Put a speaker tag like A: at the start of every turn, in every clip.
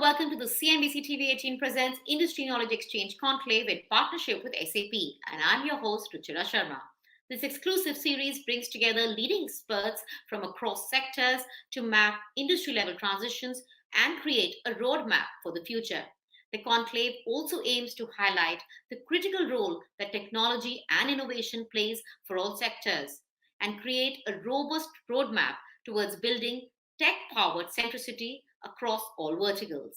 A: welcome to the CNBC-TV18 presents Industry Knowledge Exchange Conclave in partnership with SAP, and I'm your host, Ruchira Sharma. This exclusive series brings together leading experts from across sectors to map industry-level transitions and create a roadmap for the future. The conclave also aims to highlight the critical role that technology and innovation plays for all sectors and create a robust roadmap towards building tech-powered centricity across all verticals.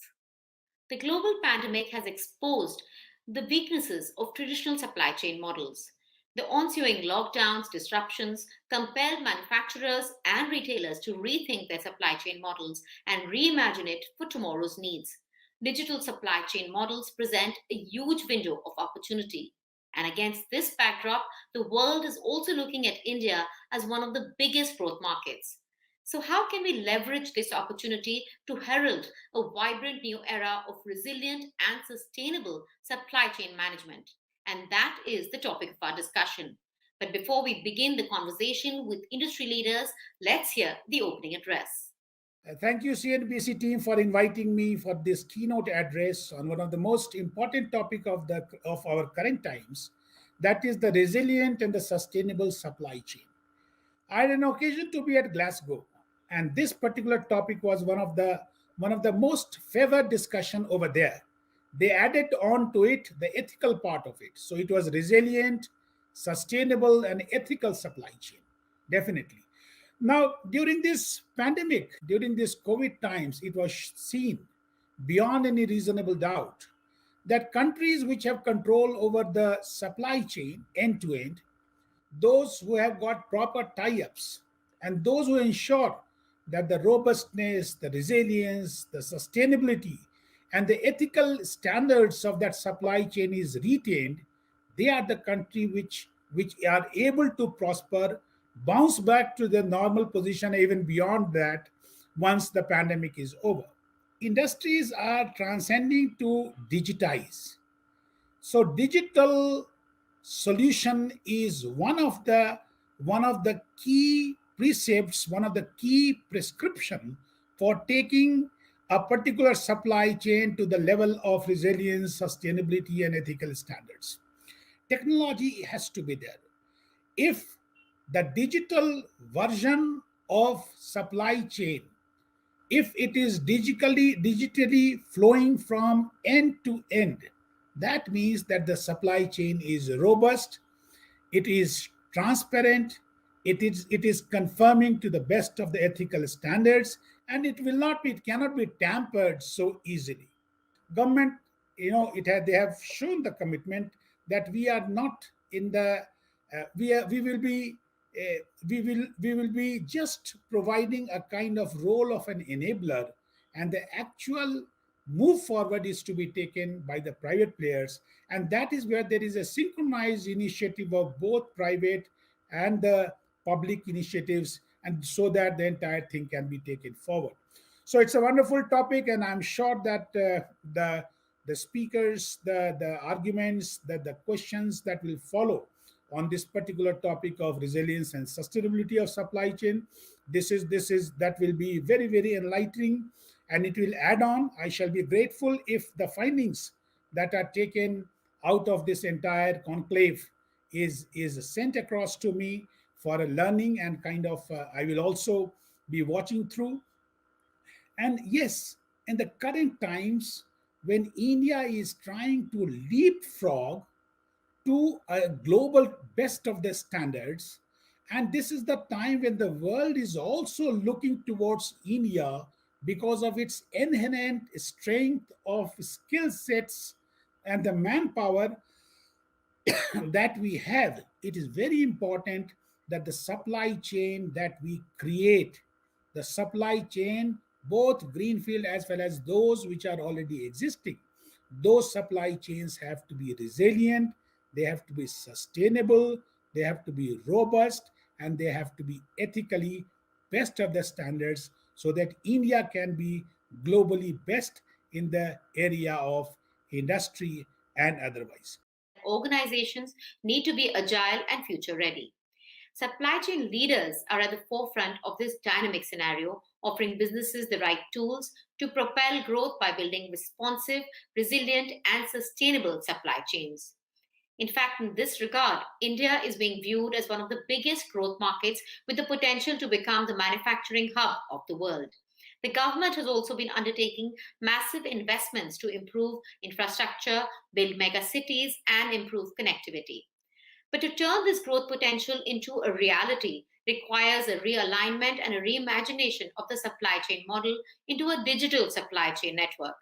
A: The global pandemic has exposed the weaknesses of traditional supply chain models. The ensuing lockdowns, disruptions compelled manufacturers and retailers to rethink their supply chain models and reimagine it for tomorrow's needs. Digital supply chain models present a huge window of opportunity. And against this backdrop, the world is also looking at India as one of the biggest growth markets. So, how can we leverage this opportunity to herald a vibrant new era of resilient and sustainable supply chain management? And that is the topic of our discussion. But before we begin the conversation with industry leaders, let's hear the opening address.
B: Thank you, CNBC team, for inviting me for this keynote address on one of the most important topic of our current times, that is the resilient and the sustainable supply chain. I had an occasion to be at Glasgow, and this particular topic was one of the most favored discussion over there. They added on to it the ethical part of it, so it was resilient, sustainable, and ethical supply chain. Definitely. Now, during this pandemic, during this COVID times, it was seen beyond any reasonable doubt that countries which have control over the supply chain end to end, those who have got proper tie-ups, and those who ensure that the robustness, the resilience, the sustainability, and the ethical standards of that supply chain is retained, they are the country which are able to prosper, bounce back to the normal position even beyond that once the pandemic is over. Industries are transcending to digitize. So digital solution is one of the key precepts, one of the key prescription for taking a particular supply chain to the level of resilience, sustainability, and ethical standards. Technology has to be there. If the digital version of supply chain, if it is digitally flowing from end to end, that means that the supply chain is robust, it is transparent, it is confirming to the best of the ethical standards, and it cannot be tampered so easily. Government, they have shown the commitment that we are not in the we will be we will be just providing a kind of role of an enabler, and the actual move forward is to be taken by the private players, and that is where there is a synchronized initiative of both private and the public initiatives, and so that the entire thing can be taken forward. So it's a wonderful topic, and I'm sure that the speakers, the arguments, the questions that will follow on this particular topic of resilience and sustainability of supply chain, this is that will be very, very enlightening, and it will add on. I shall be grateful if the findings that are taken out of this entire conclave is sent across to me for a learning, and kind of I will also be watching through. And yes, in the current times, when India is trying to leapfrog to a global best of the standards, and this is the time when the world is also looking towards India because of its inherent strength of skill sets and the manpower that we have. It is very important that the supply chain that we create, the supply chain, both greenfield as well as those which are already existing, those supply chains have to be resilient, they have to be sustainable, they have to be robust, and they have to be ethically best of the standards, so that India can be globally best in the area of industry and otherwise.
A: Organizations need to be agile and future ready. Supply chain leaders are at the forefront of this dynamic scenario, offering businesses the right tools to propel growth by building responsive, resilient, and sustainable supply chains. In fact, in this regard, India is being viewed as one of the biggest growth markets with the potential to become the manufacturing hub of the world. The government has also been undertaking massive investments to improve infrastructure, build mega cities, and improve connectivity. But to turn this growth potential into a reality requires a realignment and a reimagination of the supply chain model into a digital supply chain network.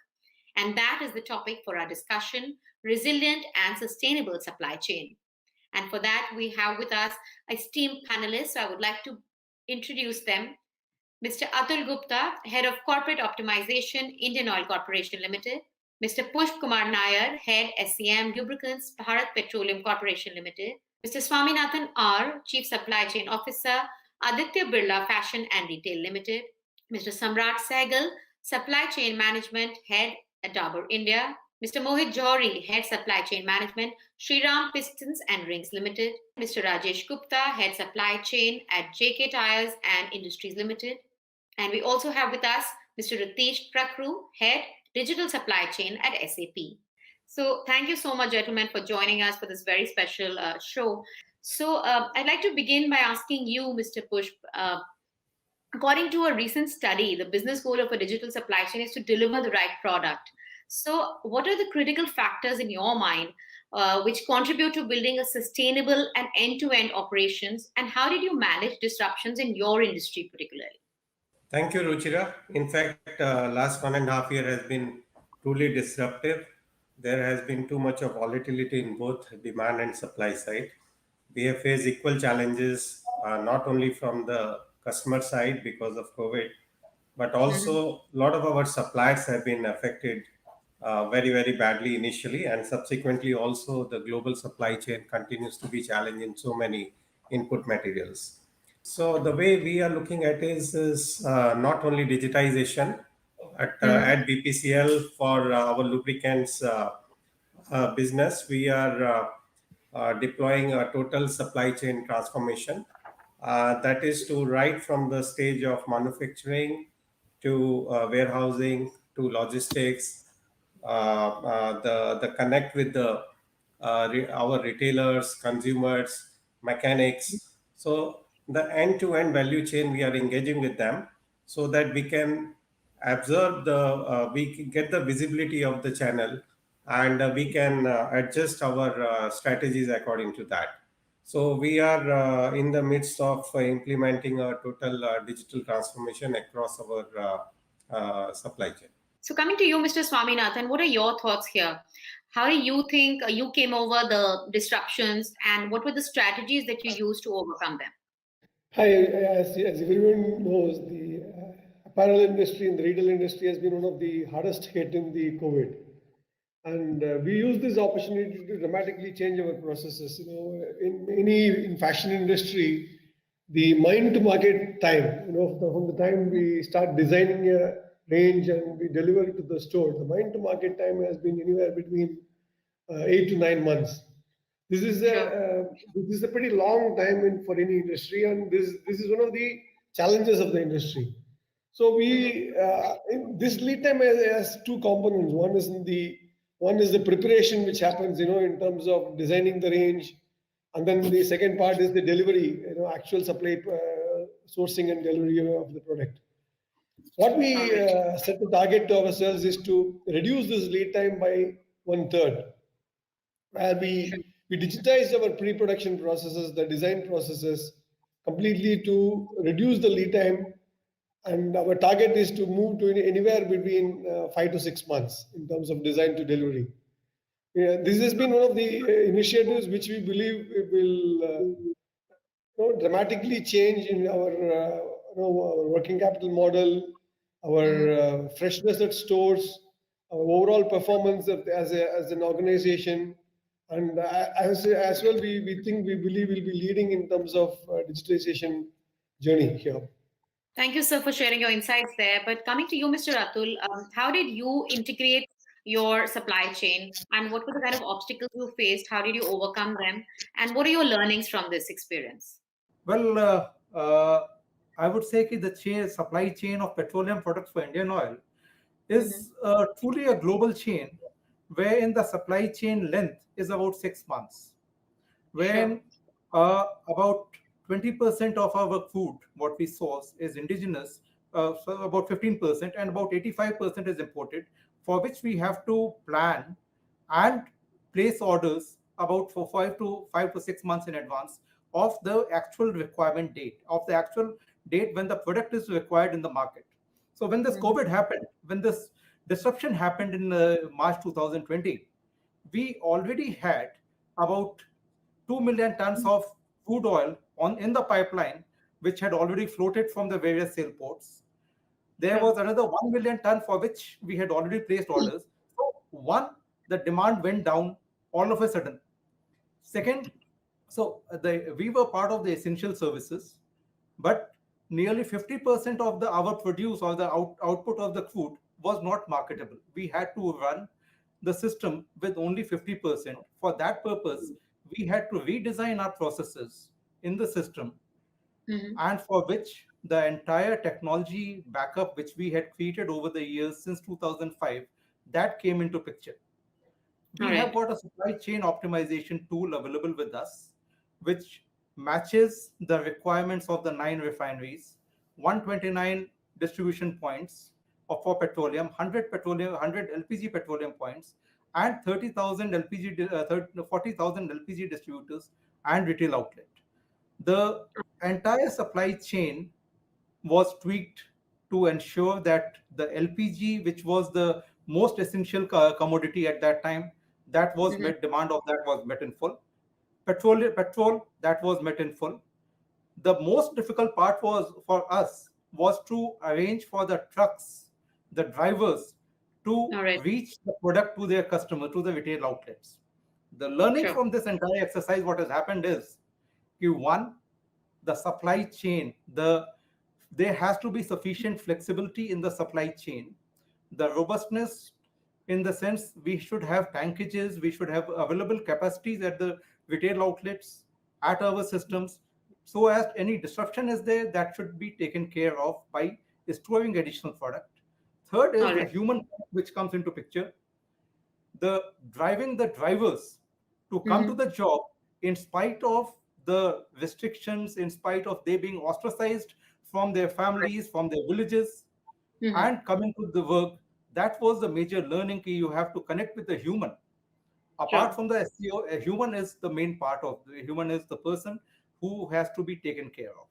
A: And that is the topic for our discussion: resilient and sustainable supply chain. And for that, we have with us esteemed panelists. So I would like to introduce them. Mr. Atul Gupta, Head of Corporate Optimization, Indian Oil Corporation Limited. Mr. Pushp Kumar Nair, Head SCM Lubricants, Bharat Petroleum Corporation Limited. Mr. Swaminathan R, Chief Supply Chain Officer, Aditya Birla Fashion and Retail Limited. Mr. Samrat Sehgal, Supply Chain Management, Head at Dabur India. Mr. Mohit Johri, Head Supply Chain Management, Shriram Pistons and Rings Limited. Mr. Rajesh Gupta, Head Supply Chain at JK Tires and Industries Limited. And we also have with us Mr. Ritesh Prakru, Head Digital Supply Chain at SAP. So thank you so much, gentlemen, for joining us for this very special show. So I'd like to begin by asking you, Mr. Pushp, according to a recent study, the business goal of a digital supply chain is to deliver the right product. So what are the critical factors in your mind which contribute to building a sustainable and end-to-end operations, and how did you manage disruptions in your industry particularly?
C: Thank you, Ruchira. In fact, last 1.5 years has been truly disruptive. There has been too much of volatility in both demand and supply side. We have faced equal challenges, not only from the customer side because of COVID, but also a lot of our suppliers have been affected very, very badly initially, and subsequently also the global supply chain continues to be challenged in so many input materials. So the way we are looking at is not only digitization at BPCL for our lubricants business, we are deploying a total supply chain transformation. That is to right from the stage of manufacturing to warehousing to logistics, the connect with our retailers, consumers, mechanics. So the end-to-end value chain, we are engaging with them so that we can observe we can get the visibility of the channel, and we can adjust our strategies according to that. So we are in the midst of implementing a total digital transformation across our supply chain.
A: So coming to you, Mr. Swaminathan, what are your thoughts here? How do you think you came over the disruptions, and what were the strategies that you used to overcome them?
D: Hi, as everyone knows, the apparel industry and the retail industry has been one of the hardest hit in the COVID. And we use this opportunity to dramatically change our processes. You know, in fashion industry, the mind to market time, you know, from the time we start designing a range and we deliver it to the store, the mind to market time has been anywhere between 8 to 9 months. This is a pretty long time for any industry, and this is one of the challenges of the industry. So this lead time has two components. One is the preparation which happens, you know, in terms of designing the range, and then the second part is the delivery, you know, actual supply, sourcing and delivery of the product. What we set the target to ourselves is to reduce this lead time by 1/3, where we digitized our pre-production processes, the design processes completely to reduce the lead time, and our target is to move to anywhere between 5 to 6 months in terms of design to delivery. This has been one of the initiatives which we believe will dramatically change in our working capital model, our freshness at stores, our overall performance as an organization. And as well, we believe we'll be leading in terms of digitalization journey here.
A: Thank you, sir, for sharing your insights there. But coming to you, Mr. Atul, how did you integrate your supply chain, and what were the kind of obstacles you faced? How did you overcome them? And what are your learnings from this experience?
E: Well, I would say that the supply chain of petroleum products for Indian oil is truly a global chain, wherein the supply chain length is about 6 months,
A: Sure.
E: wherein about 20% of our food, what we source, is indigenous, so about 15%, and about 85% is imported, for which we have to plan and place orders about for 5 to 6 months in advance of the actual requirement date, of the actual date when the product is required in the market. So when this COVID happened, when this disruption happened in March 2020, we already had about 2 million tons of crude oil in the pipeline, which had already floated from the various sale ports. There
A: Sure.
E: was another 1 million ton for which we had already placed orders. So, one, the demand went down all of a sudden. Second, we were part of the essential services, but nearly 50% of our produce or the output of the crude was not marketable. We had to run the system with only 50%. For that purpose, we had to redesign our processes in the system, and for which the entire technology backup which we had created over the years since 2005, that came into picture.
A: All
E: We have
A: right.
E: got a supply chain optimization tool available with us, which matches the requirements of the 9 refineries, 129 distribution points for petroleum, 100 LPG petroleum points, and 30,000 40,000 LPG distributors and retail outlet. The entire supply chain was tweaked to ensure that the LPG, which was the most essential commodity at that time, that was met, demand of that was met in full. Petrol that was met in full. The most difficult part was for us was to arrange for the trucks, the drivers, to
A: All right.
E: reach the product to their customer, to the retail outlets. The learning
A: Sure.
E: from this entire exercise, what has happened is, one, the supply chain, there has to be sufficient flexibility in the supply chain, the robustness, in the sense we should have tankages, we should have available capacities at the retail outlets, at our systems, so as any disruption is there, that should be taken care of by storing additional product. Third is
A: All
E: the
A: right.
E: human which comes into picture, the drivers to come to the job in spite of the restrictions, in spite of they being ostracized from their families, from their villages, and coming to the work. That was the major learning key. You have to connect with the human. Apart
A: Sure.
E: from the SEO, a human is the main part of the human, is the person who has to be taken care of.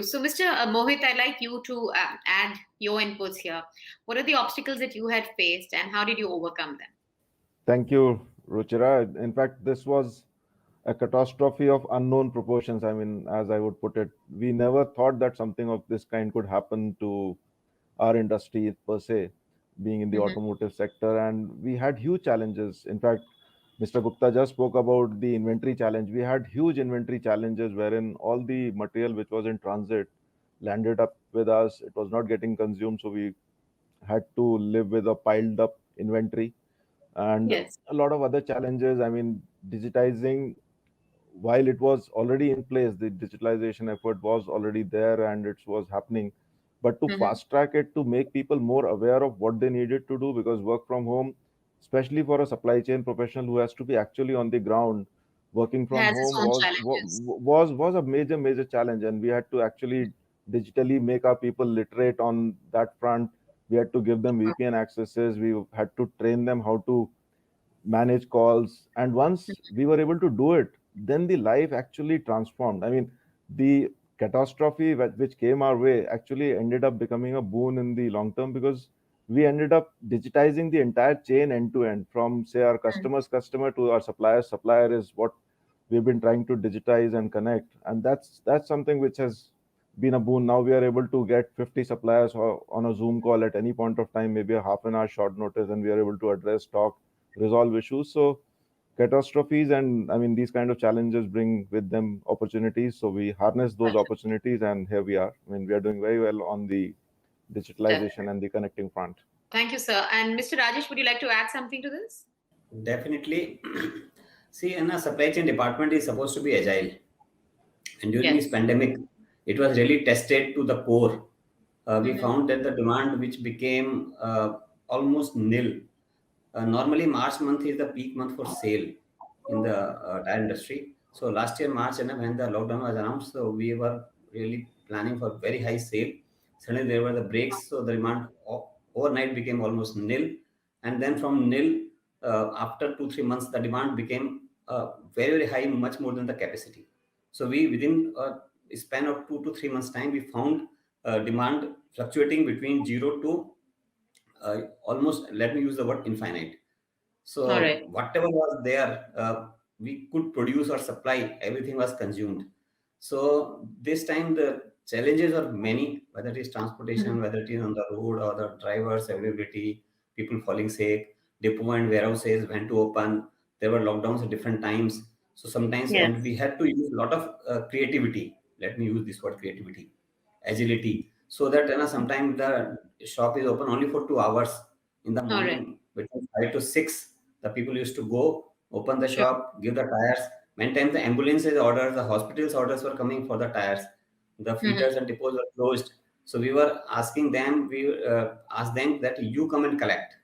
A: So, Mr. Mohit, I'd like you to add your inputs here. What are the obstacles that you had faced and how did you overcome them?
F: Thank you, Ruchira. In fact, this was a catastrophe of unknown proportions. I mean, as I would put it, we never thought that something of this kind could happen to our industry per se, being in the automotive sector. And we had huge challenges. In fact, Mr. Gupta just spoke about the inventory challenge. We had huge inventory challenges wherein all the material which was in transit landed up with us. It was not getting consumed. So we had to live with a piled up inventory and
A: Yes.
F: a lot of other challenges. I mean, digitizing, while it was already in place, the digitalization effort was already there and it was happening. But to fast track it, to make people more aware of what they needed to do, because work from home, especially for a supply chain professional who has to be actually on the ground, working
A: It
F: from
A: has its
F: home
A: own
F: was
A: challenges.
F: was a major challenge, and we had to actually digitally make our people literate on that front. We had to give them VPN accesses. We had to train them how to manage calls. And once we were able to do it, then the life actually transformed. I mean, the catastrophe which came our way actually ended up becoming a boon in the long term, because we ended up digitizing the entire chain end to end, from say our customer's customer to our supplier's supplier, is what we've been trying to digitize and connect. And that's something which has been a boon. Now we are able to get 50 suppliers on a Zoom call at any point of time, maybe a half an hour short notice, and we are able to address, talk, resolve issues. So catastrophes and, I mean, these kind of challenges bring with them opportunities. So we harness those opportunities, and here we are. I mean, we are doing very well on the digitalization and the connecting front.
A: Thank you, sir. And Mr. Rajesh, would you like to add something to this?
G: Definitely. See, in a supply chain department is supposed to be agile. And during this pandemic, it was really tested to the core. We found that the demand, which became almost nil. Normally, March month is the peak month for sale in the tire industry. So last year, March, when the lockdown was announced, so we were really planning for very high sale. Suddenly, there were the breaks, so the demand overnight became almost nil. And then from nil, after 2-3 months, the demand became very, very high, much more than the capacity. So we, within a span of 2 to 3 months time, we found demand fluctuating between 0 to almost, let me use the word, infinite. So whatever was there, we could produce or supply, everything was consumed. So this time the challenges are many, whether it is transportation, whether it is on the road or the drivers availability, people falling sick, depot and warehouses when to open. There were lockdowns at different times. So sometimes, and we had to use a lot of creativity. Let me use this word, creativity, agility, so that sometimes the shop is open only for 2 hours in the morning, between 5 to 6. The people used to go, open the shop, give the tires. Many times the ambulances orders, the hospitals orders were coming for the tires. The feeders and depots were closed. So we were asking them, we asked them that you come and collect.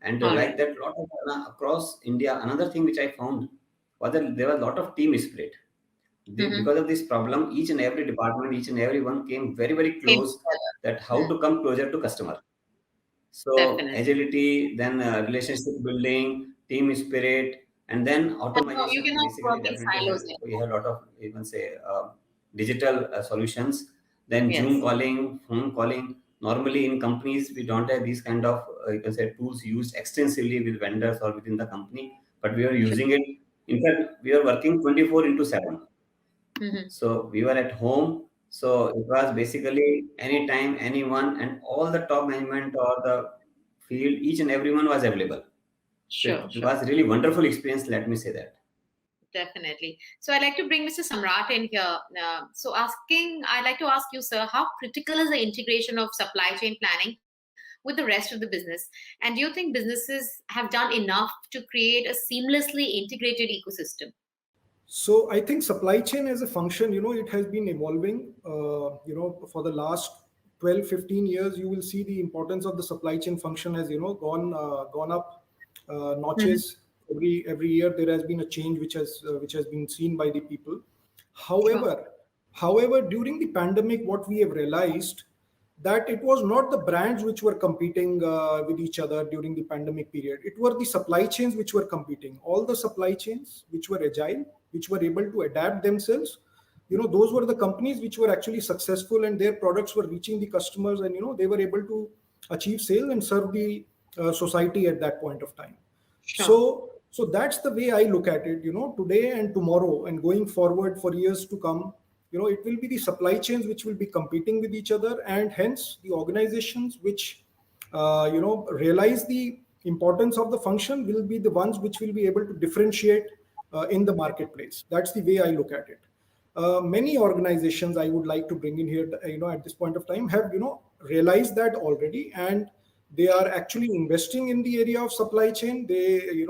G: And like that, lot of across India, another thing which I found was that there was a lot of team spirit. Because of this problem, each and every department, each and every one came very, very close that how to come closer to customer. So agility, then relationship building, team spirit, and then automation. Basically, definitely we have a lot of, you can say, digital solutions. Then Zoom calling, phone calling. Normally in companies, we don't have these kind of, you can say, tools used extensively with vendors or within the company, but we are using it. In fact, we are working 24/7. So we were at home. So it was basically anytime, anyone, and all the top management or the field, each and everyone was available. So it was really wonderful experience. Let me say that.
A: Definitely. So I'd like to bring Mr. Samrat in here. I'd like to ask you, sir, how critical is the integration of supply chain planning with the rest of the business? And do you think businesses have done enough to create a seamlessly integrated ecosystem?
H: So I think supply chain as a function, it has been evolving, for the last 12, 15 years. You will see the importance of the supply chain function has, gone up notches. Every year there has been a change which has been seen by the people. However, during the pandemic, what we have realized that it was not the brands which were competing with each other during the pandemic period. It were the supply chains which were competing. All the supply chains which were agile, which were able to adapt themselves, those were the companies which were actually successful, and their products were reaching the customers, and they were able to achieve sales and serve the society at that point of time. So that's the way I look at it. Today and tomorrow and going forward for years to come, it will be the supply chains which will be competing with each other, and hence the organizations which realize the importance of the function will be the ones which will be able to differentiate in the marketplace. That's the way I look at it. Many organizations I would like to bring in here, at this point of time, have realized that already, and they are actually investing in the area of supply chain. They,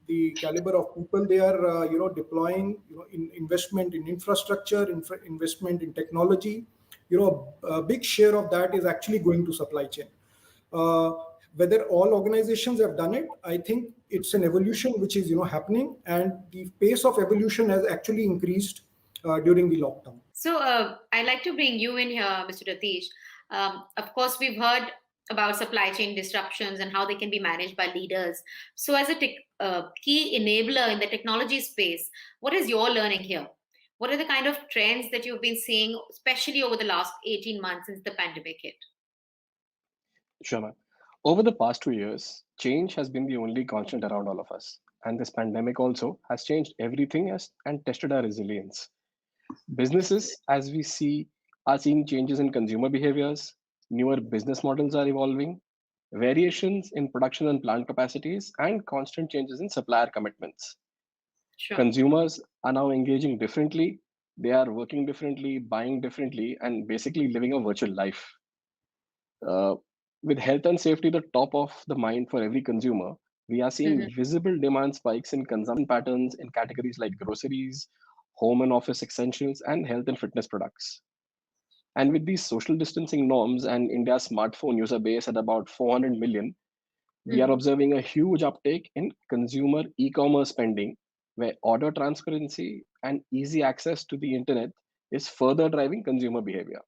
H: the caliber of people they are, deploying, in investment in infrastructure, investment in technology. A big share of that is actually going to supply chain. Whether all organizations have done it, I think it's an evolution which is, happening, and the pace of evolution has actually increased during the lockdown.
A: So I'd like to bring you in here, Mr. Ratish. Of course, we've heard about supply chain disruptions and how they can be managed by leaders. So as a key enabler in the technology space, what is your learning here? What are the kind of trends that you've been seeing, especially over the last 18 months since the pandemic hit?
I: Sure, ma'am. Over the past 2 years, change has been the only constant around all of us. And this pandemic also has changed everything and tested our resilience. Businesses, as we see, are seeing changes in consumer behaviors, newer business models are evolving, variations in production and plant capacities, and constant changes in supplier commitments. Consumers are now engaging differently, they are working differently, buying differently, and basically living a virtual life. With health and safety the top of the mind for every consumer, we are seeing visible demand spikes in consumption patterns in categories like groceries, home and office essentials, and health and fitness products. And with these social distancing norms and India's smartphone user base at about 400 million, we are observing a huge uptake in consumer e-commerce spending, where order transparency and easy access to the internet is further driving consumer behavior.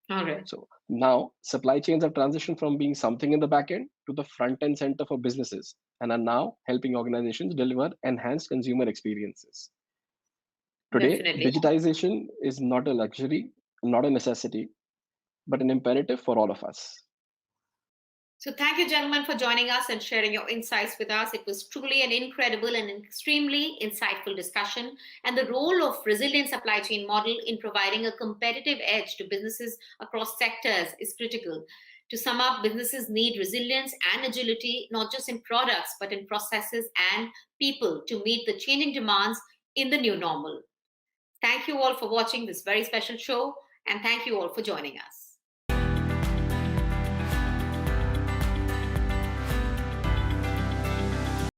A: All right.
I: So now supply chains have transitioned from being something in the back end to the front end center for businesses and are now helping organizations deliver enhanced consumer experiences. Today,
A: Definitely.
I: digitization is not a luxury, not a necessity, but an imperative for all of us.
A: So thank you, gentlemen, for joining us and sharing your insights with us. It was truly an incredible and extremely insightful discussion. And the role of resilient supply chain model in providing a competitive edge to businesses across sectors is critical. To sum up, businesses need resilience and agility, not just in products, but in processes and people to meet the changing demands in the new normal. Thank you all for watching this very special show, and thank you all for joining us.